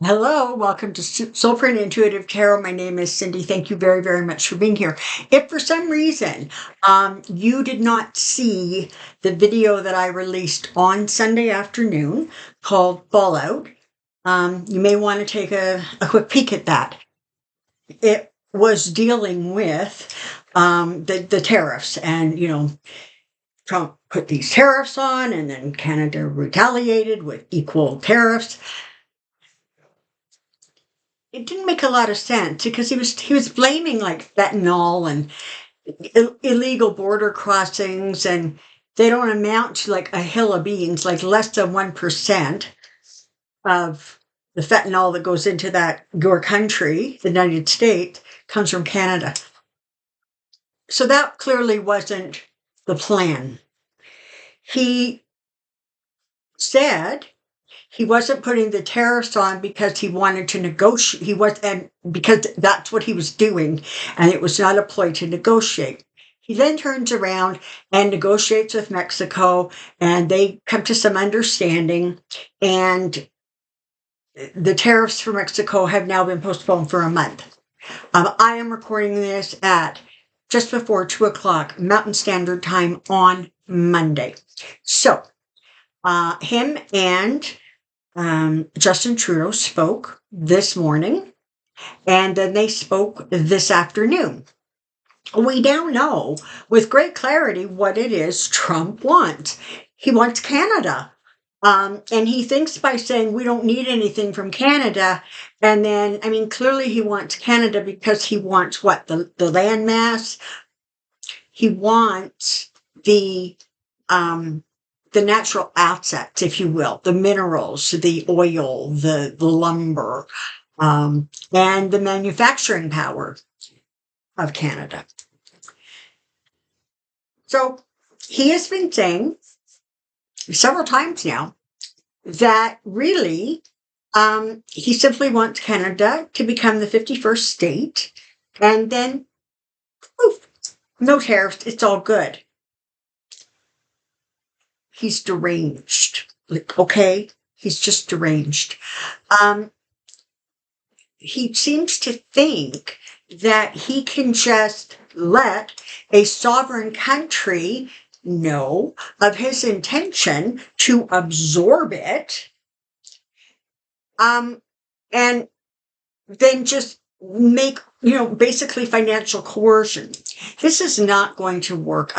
Hello, welcome to Soulprint Intuitive Tarot. My name is Cyndy. Thank you very, very much for being here. If for some reason you did not see the video that I released on Sunday afternoon called Fallout, you may want to take a quick peek at that. It was dealing with the tariffs and, Trump put these tariffs on and then Canada retaliated with equal tariffs. It didn't make a lot of sense because he was blaming like fentanyl and illegal border crossings, and they don't amount to like a hill of beans. Like less than 1% of the fentanyl that goes into your country, the United States, comes from Canada. So that clearly wasn't the plan. He said he wasn't putting the tariffs on because he wanted to negotiate. And because that's what he was doing, and it was not a ploy to negotiate. He then turns around and negotiates with Mexico, and they come to some understanding, and the tariffs for Mexico have now been postponed for a month. I am recording this at just before 2:00 Mountain Standard Time on Monday. So, him and Justin Trudeau spoke this morning, and then they spoke this afternoon. We now know with great clarity what it is Trump wants. He wants Canada. And he thinks by saying we don't need anything from Canada. And then, clearly he wants Canada because he wants what? The land mass. He wants the natural assets, if you will, the minerals, the oil, the lumber, and the manufacturing power of Canada. So he has been saying several times now that really he simply wants Canada to become the 51st state, and then poof, no tariffs, it's all good. He's deranged. Okay? He's just deranged. He seems to think that he can just let a sovereign country know of his intention to absorb it, and then just make, basically financial coercion. This is not going to work.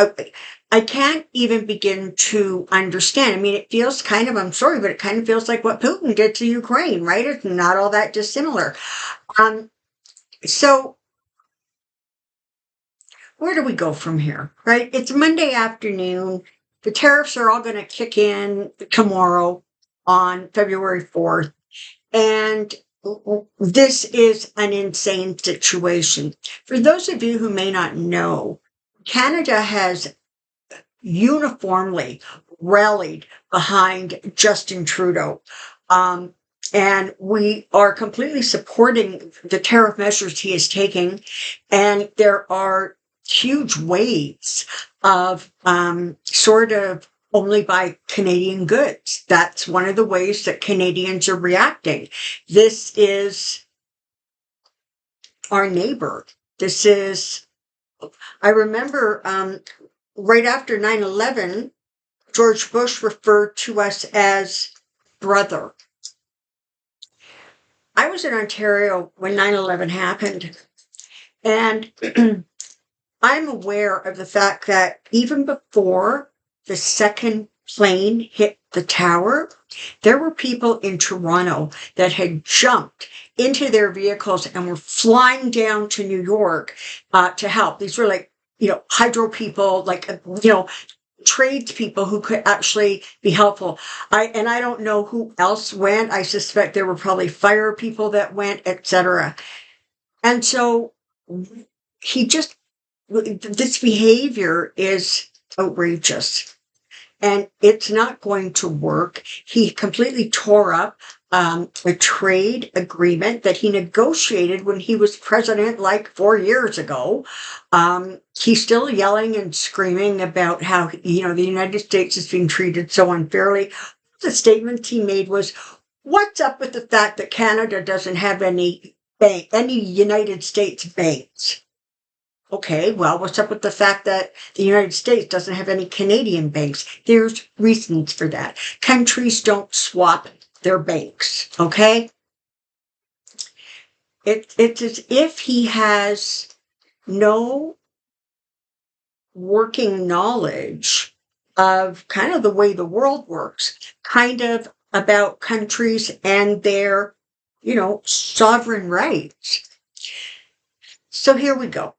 I can't even begin to understand. It feels kind of, I'm sorry, but it kind of feels like what Putin did to Ukraine, right? It's not all that dissimilar. So where do we go from here, right? It's Monday afternoon. The tariffs are all going to kick in tomorrow on February 4th. And this is an insane situation. For those of you who may not know, Canada has uniformly rallied behind Justin Trudeau. And we are completely supporting the tariff measures he is taking. And there are huge waves of sort of only buy Canadian goods. That's one of the ways that Canadians are reacting. This is our neighbor. I remember right after 9/11, George Bush referred to us as brother. I was in Ontario when 9/11 happened, and I'm aware of the fact that even before the second plane hit the tower, there were people in Toronto that had jumped into their vehicles and were flying down to New York to help. These were like, hydro people, tradespeople who could actually be helpful. I don't know who else went. I suspect there were probably fire people that went, etc. And so this behavior is outrageous, and it's not going to work. He completely tore up a trade agreement that he negotiated when he was president like 4 years ago. He's still yelling and screaming about how, the United States is being treated so unfairly. The statement he made was, What's up with the fact that Canada doesn't have any United States banks? Okay, well, what's up with the fact that the United States doesn't have any Canadian banks? There's reasons for that. Countries don't swap their banks, okay? It's as if he has no working knowledge of kind of the way the world works, kind of about countries and their, sovereign rights. So here we go.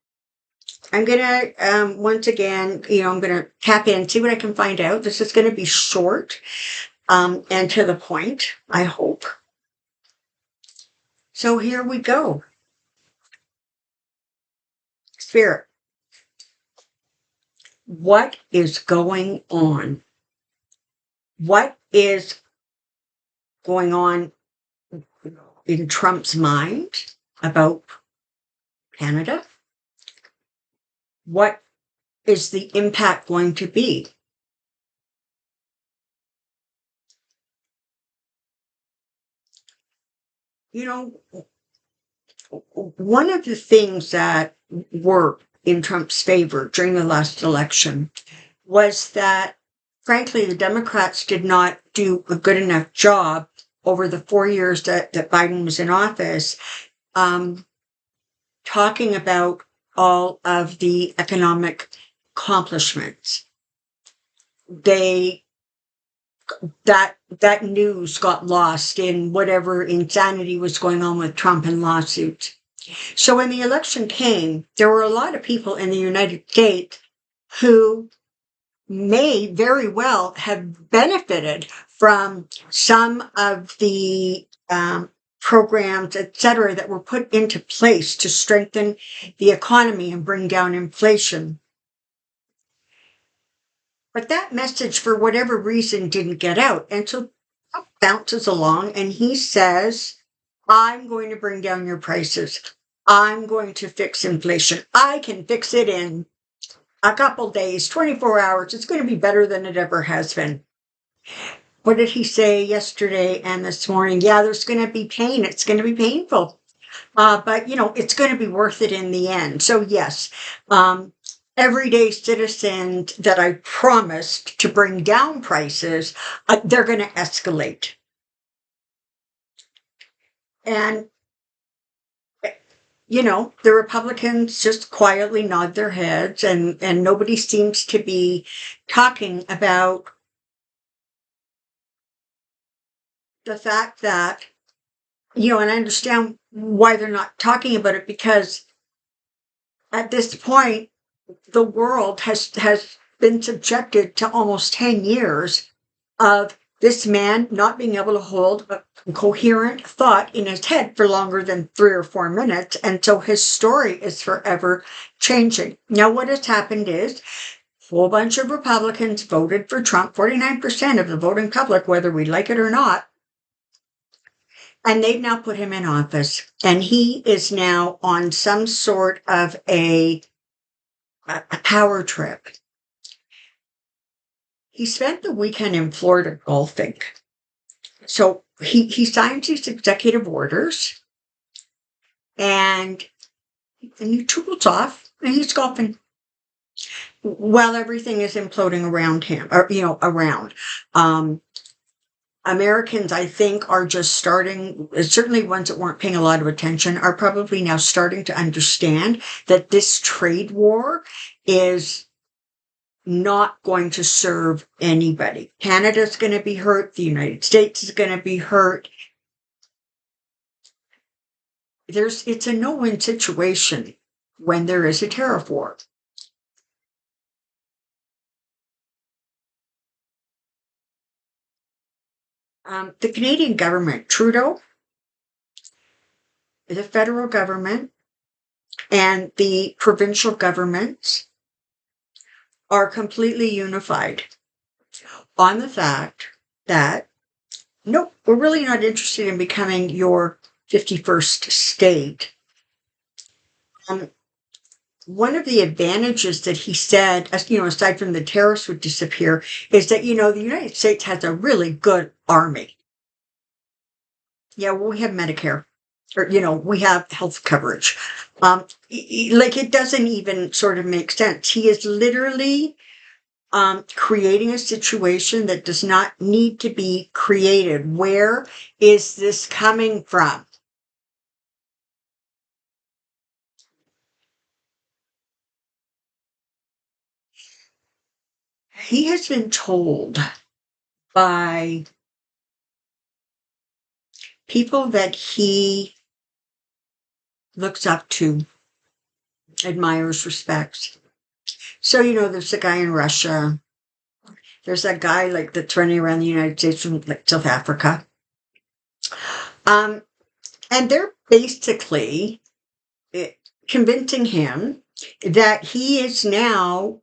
I'm going to, once again, I'm going to tap in, see what I can find out. This is going to be short and to the point, I hope. So here we go. Spirit, what is going on? What is going on in Trump's mind about Canada? What is the impact going to be? One of the things that worked in Trump's favor during the last election was that, frankly, the Democrats did not do a good enough job over the 4 years that Biden was in office, talking about all of the economic accomplishments. That news got lost in whatever insanity was going on with Trump and lawsuits. So when the election came, there were a lot of people in the United States who may very well have benefited from some of the programs, et cetera, that were put into place to strengthen the economy and bring down inflation. But that message, for whatever reason, didn't get out. And so Trump bounces along and he says, I'm going to bring down your prices. I'm going to fix inflation. I can fix it in a couple days, 24 hours. It's going to be better than it ever has been. What did he say yesterday and this morning? Yeah, there's going to be pain. It's going to be painful. But, it's going to be worth it in the end. So, yes, everyday citizens that I promised to bring down prices, they're going to escalate. And, the Republicans just quietly nod their heads and nobody seems to be talking about the fact that, and I understand why they're not talking about it, because at this point, the world has been subjected to almost 10 years of this man not being able to hold a coherent thought in his head for longer than 3 or 4 minutes. And so his story is forever changing. Now, what has happened is a whole bunch of Republicans voted for Trump, 49% of the voting public, whether we like it or not. And they've now put him in office. And he is now on some sort of a power trip. He spent the weekend in Florida golfing. So he signs these executive orders and he tools off and he's golfing while everything is imploding around him, or, around. Americans, I think, are just starting, certainly ones that weren't paying a lot of attention, are probably now starting to understand that this trade war is not going to serve anybody. Canada's going to be hurt. The United States is going to be hurt. It's a no-win situation when there is a tariff war. The Canadian government, Trudeau, the federal government, and the provincial governments are completely unified on the fact that, nope, we're really not interested in becoming your 51st state. One of the advantages that he said, aside from the tariffs would disappear, is that, the United States has a really good army. Yeah, well, we have Medicare, or we have health coverage. Like it doesn't even sort of make sense. He is literally creating a situation that does not need to be created. Where is this coming from? He has been told by people that he looks up to, admires, respects. So, there's a guy in Russia. There's that guy like that's running around the United States from like South Africa. Um, and they're basically eh, convincing him that he is now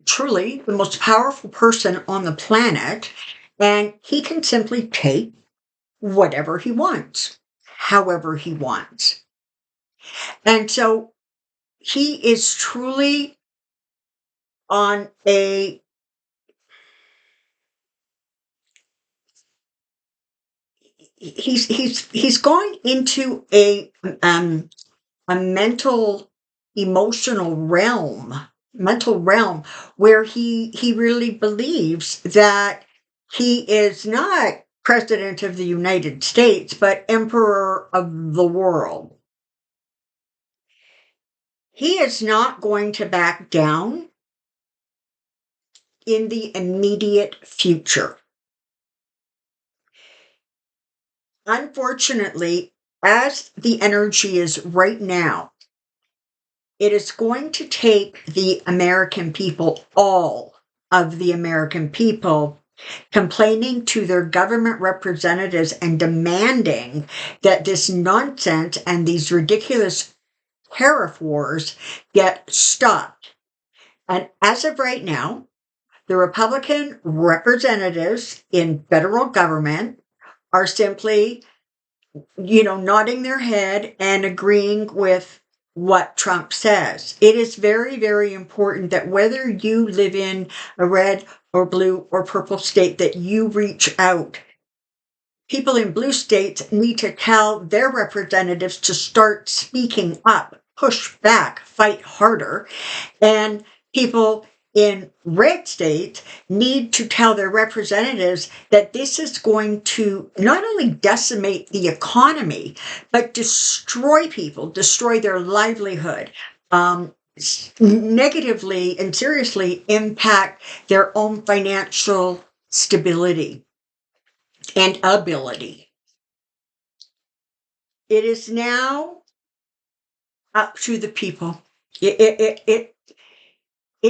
truly the most powerful person on the planet, and he can simply take whatever he wants, however he wants. And so he is truly on a he's going into a emotional mental realm where he really believes that he is not president of the United States, but emperor of the world. He is not going to back down in the immediate future. Unfortunately, as the energy is right now, it is going to take the American people, all of the American people, complaining to their government representatives and demanding that this nonsense and these ridiculous tariff wars get stopped. And as of right now, the Republican representatives in federal government are simply nodding their head and agreeing with what Trump says. It is very, very important that whether you live in a red or blue or purple state, that you reach out. People in blue states need to tell their representatives to start speaking up, push back, fight harder. And people in red states need to tell their representatives that this is going to not only decimate the economy, but destroy people, destroy their livelihood, negatively and seriously impact their own financial stability and ability. It is now up to the people. It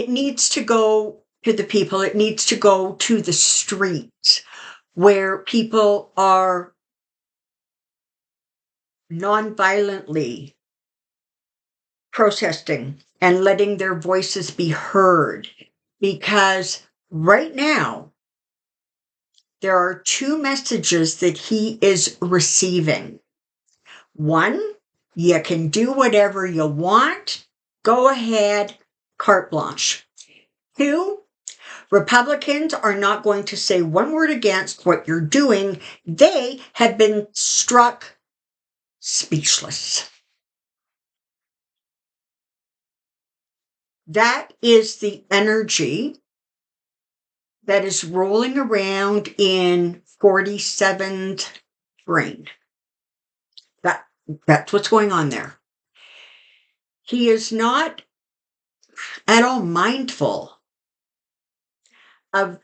needs to go to the people. It needs to go to the streets where people are nonviolently protesting and letting their voices be heard. Because right now, there are two messages that he is receiving. One, you can do whatever you want. Go ahead, carte blanche. Two, Republicans are not going to say one word against what you're doing. They have been struck speechless. That is the energy that is rolling around in 47's brain. That's what's going on there. He is not at all mindful of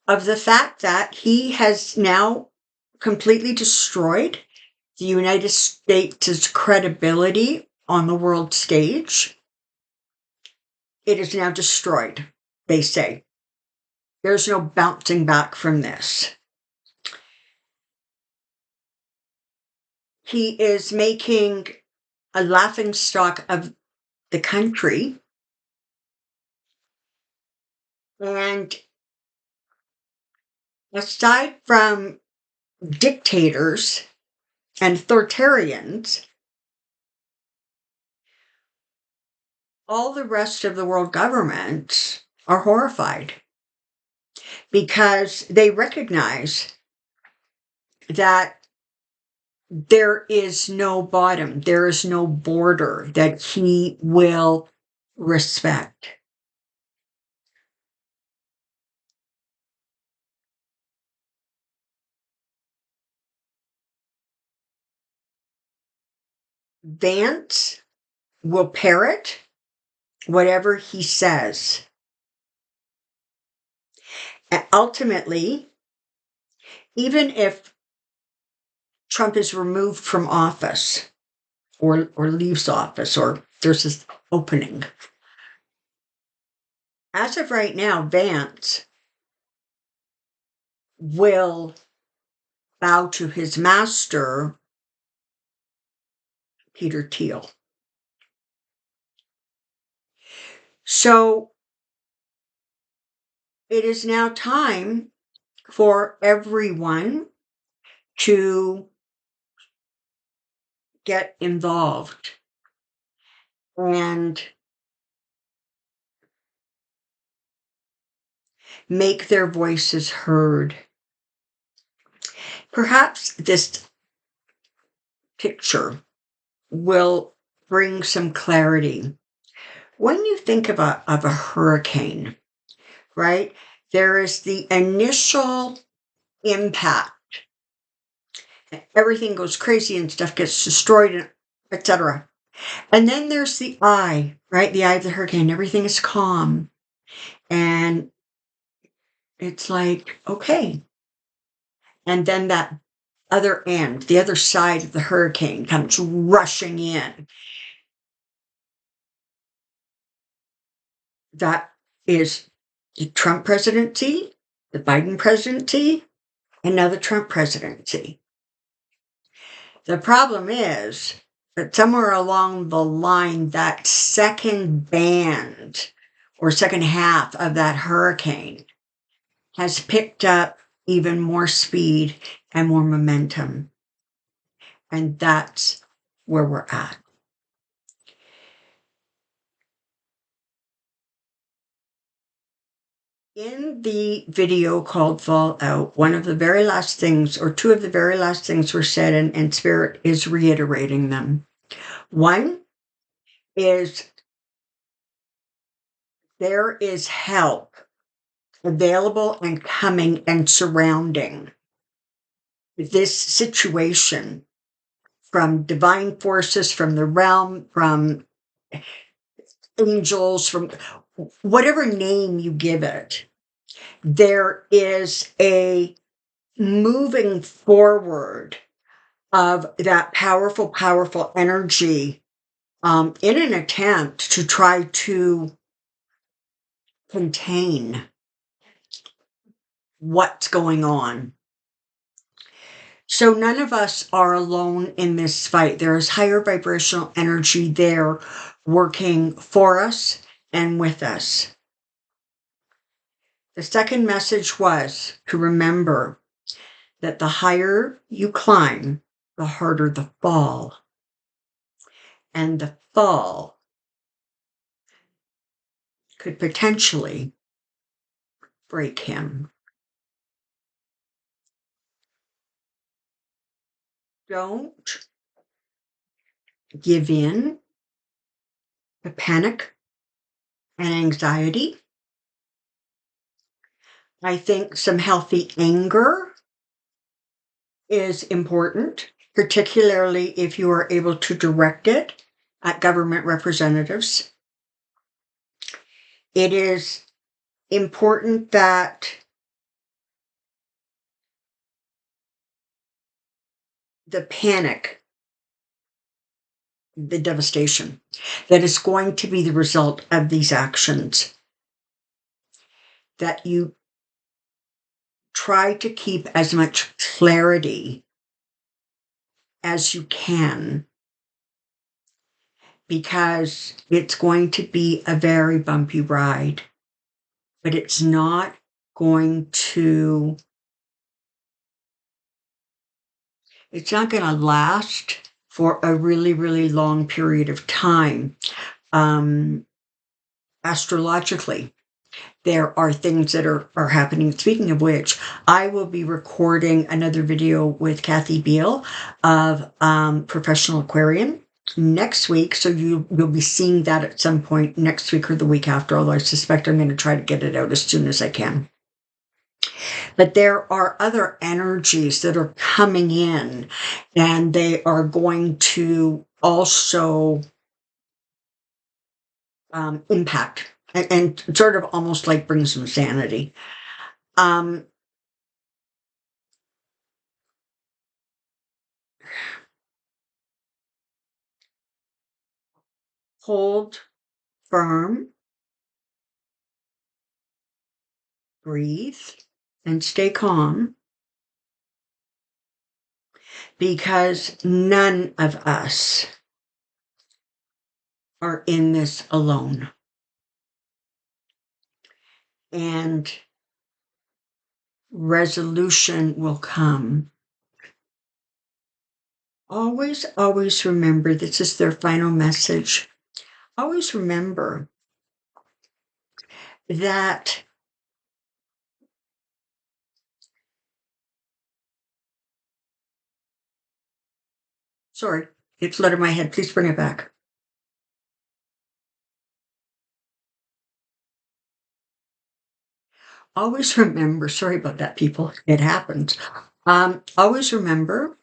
the fact that he has now completely destroyed the United States' credibility on the world stage. It is now destroyed, they say. There's no bouncing back from this. He is making a laughingstock of the country. And aside from dictators and authoritarians, all the rest of the world governments are horrified because they recognize that there is no bottom, there is no border that he will respect. Vance will parrot whatever he says. And ultimately, even if Trump is removed from office or leaves office or there's this opening, as of right now, Vance will bow to his master, Peter Thiel. So it is now time for everyone to get involved and make their voices heard. Perhaps this picture will bring some clarity. When you think of a hurricane, right, there is the initial impact. Everything goes crazy and stuff gets destroyed, etc. And then there's the eye, right? The eye of the hurricane. Everything is calm. And it's like, okay. And then that other end, the other side of the hurricane comes rushing in. That is the Trump presidency, the Biden presidency, and now the Trump presidency. The problem is that somewhere along the line, that second band or second half of that hurricane has picked up even more speed and more momentum. And that's where we're at. In the video called Fallout, one of the very last things, or two of the very last things were said, and Spirit is reiterating them. One is there is help available and coming and surrounding this situation from divine forces, from the realm, from angels, from whatever name you give it. There is a moving forward of that powerful, powerful energy in an attempt to try to contain what's going on. So none of us are alone in this fight. There is higher vibrational energy there working for us and with us. The second message was to remember that the higher you climb, the harder the fall. And the fall could potentially break him. Don't give in to panic and anxiety. I think some healthy anger is important, particularly if you are able to direct it at government representatives. It is important that the panic, the devastation that is going to be the result of these actions, that you try to keep as much clarity as you can, because it's going to be a very bumpy ride, but it's not going to last for a really, really long period of time. Astrologically, there are things that are happening. Speaking of which, I will be recording another video with Kathy Beal of Professional Aquarian next week. So you'll be seeing that at some point next week or the week after, although I suspect I'm going to try to get it out as soon as I can. But there are other energies that are coming in, and they are going to also impact and sort of almost like bring some sanity. Hold firm, breathe, and stay calm, because none of us are in this alone. And resolution will come. Always, always remember, this is their final message. Always remember that sorry, it flooded my head. Please bring it back. Always remember, sorry about that, people. It happens. Always remember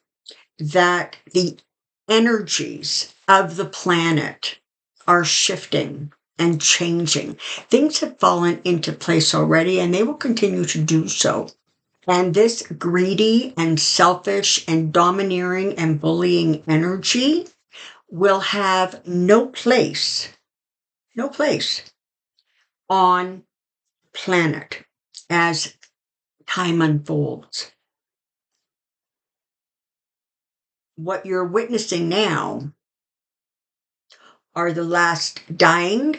that the energies of the planet are shifting and changing. Things have fallen into place already, and they will continue to do so. And this greedy and selfish and domineering and bullying energy will have no place on planet as time unfolds. What you're witnessing now are the last dying,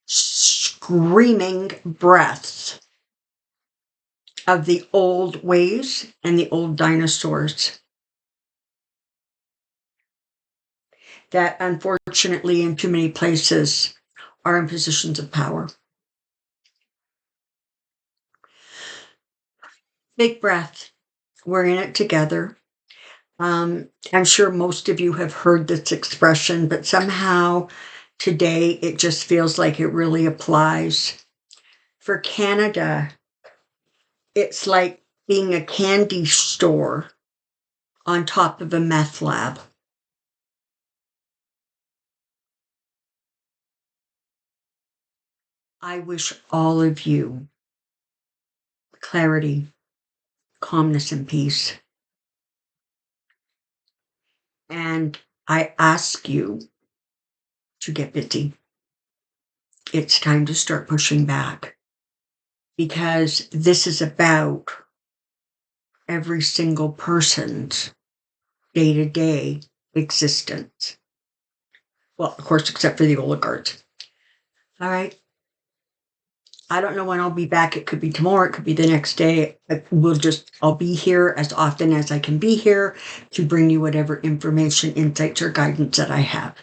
screaming breaths of the old ways and the old dinosaurs that unfortunately in too many places are in positions of power. Big breath. We're in it together. I'm sure most of you have heard this expression, but somehow today it just feels like it really applies. For Canada, it's like being a candy store on top of a meth lab. I wish all of you clarity, calmness, and peace. And I ask you to get busy. It's time to start pushing back, because this is about every single person's day-to-day existence. Well, of course, except for the oligarchs. All right. I don't know when I'll be back. It could be tomorrow. It could be the next day. I'll be here as often as I can be here to bring you whatever information, insights, or guidance that I have.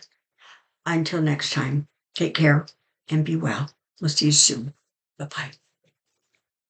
Until next time, take care and be well. We'll see you soon. Bye-bye.